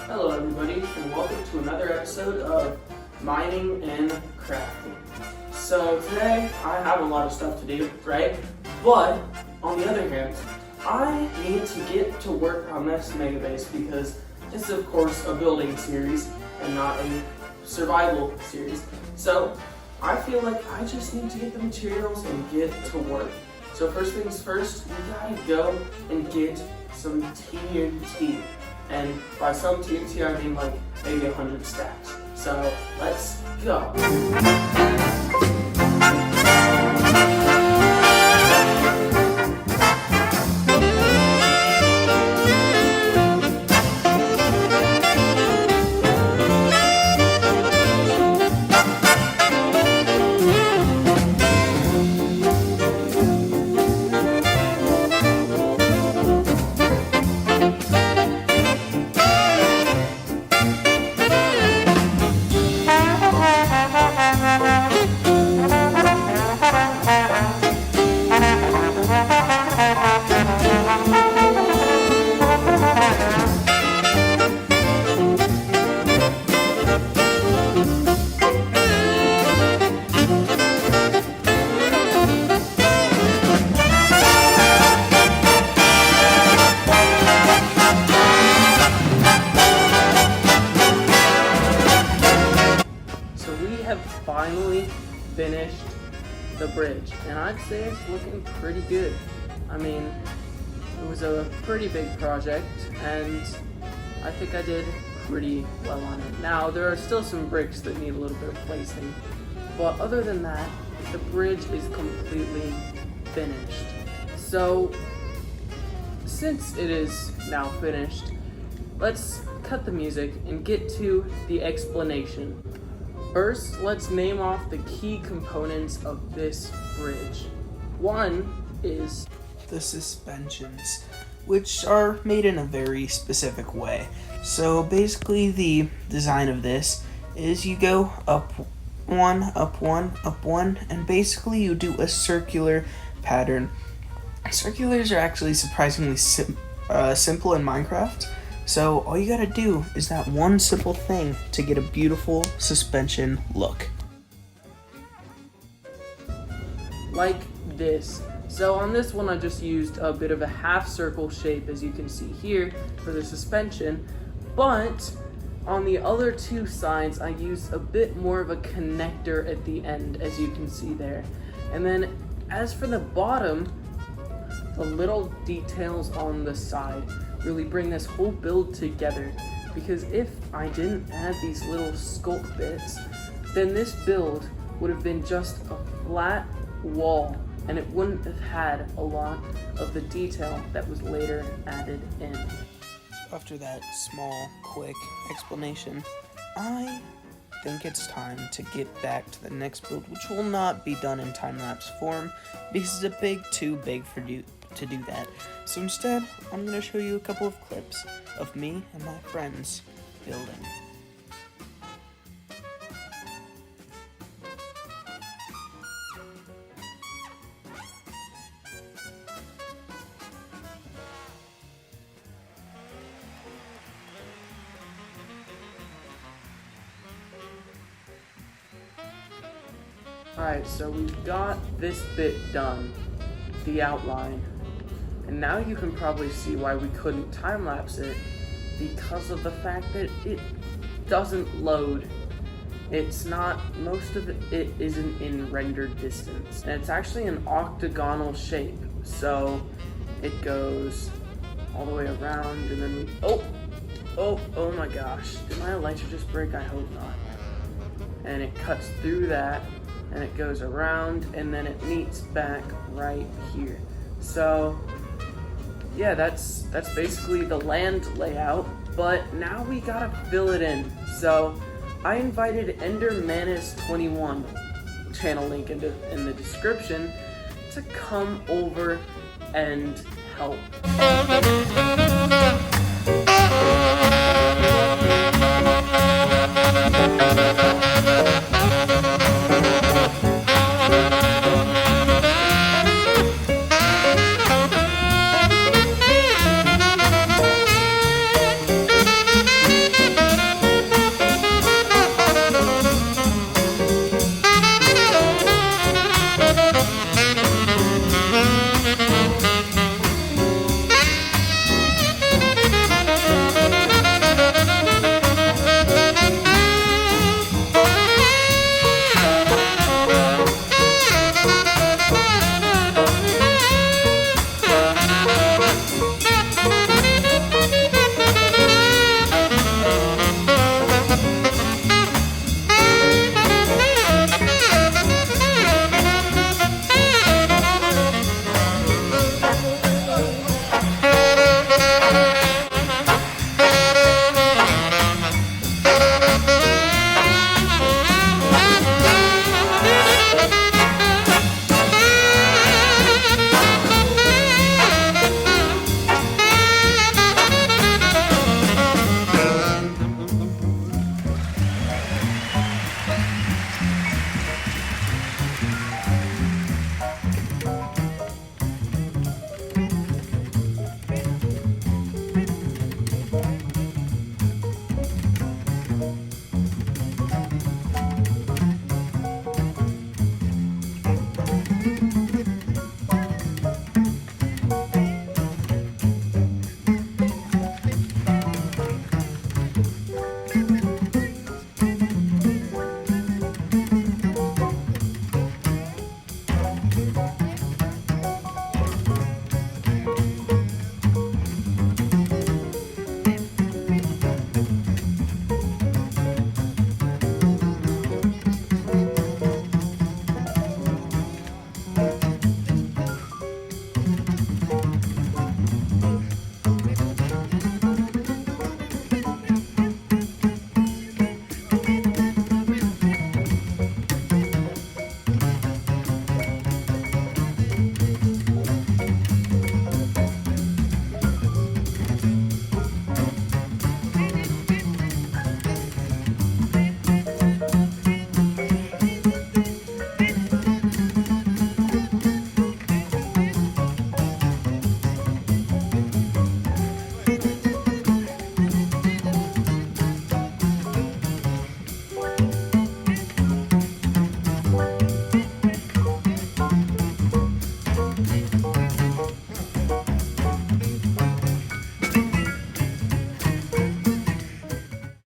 Hello everybody, and welcome to another episode of Mining and Crafting. So today, I have a lot of stuff to do, right? But, on the other hand, I need to get to work on this mega base because this is of course a building series and not a survival series. So, I feel like I just need to get the materials and get to work. So first things first, we gotta go and get some TNT. And by some TNT, I mean like maybe 100 stacks. So let's go. Finally finished the bridge, and I'd say it's looking pretty good. I mean, it was a pretty big project, and I think I did pretty well on it. Now, there are still some bricks that need a little bit of placing, but other than that, the bridge is completely finished. So, since it is now finished, let's cut the music and get to the explanation. First, let's name off the key components of this bridge. One is the suspensions, which are made in a very specific way. So basically the design of this is you go up one, up one, up one, and basically you do a circular pattern. Circulars are actually surprisingly simple in Minecraft. So all you gotta do is that one simple thing to get a beautiful suspension look. Like this. So on this one I just used a bit of a half circle shape, as you can see here, for the suspension, but on the other two sides I used a bit more of a connector at the end, as you can see there. And then as for the bottom, the little details on the side really bring this whole build together, because if I didn't add these little sculpt bits, then this build would have been just a flat wall and it wouldn't have had a lot of the detail that was later added in. After that small, quick explanation, I think it's time to get back to the next build, which will not be done in time-lapse form because it's too big to do that. So instead, I'm going to show you a couple of clips of me and my friends building. Alright, so we've got this bit done, the outline. And now you can probably see why we couldn't time-lapse it, because of the fact that it doesn't load. It's not, most of it isn't in rendered distance. And it's actually an octagonal shape, so it goes all the way around, and then we, oh my gosh. Did my elytra just break? I hope not. And it cuts through that, and it goes around, and then it meets back right here. So, yeah, that's basically the land layout, but now we gotta fill it in. So I invited EnderManus21, channel link in the description, to come over and help.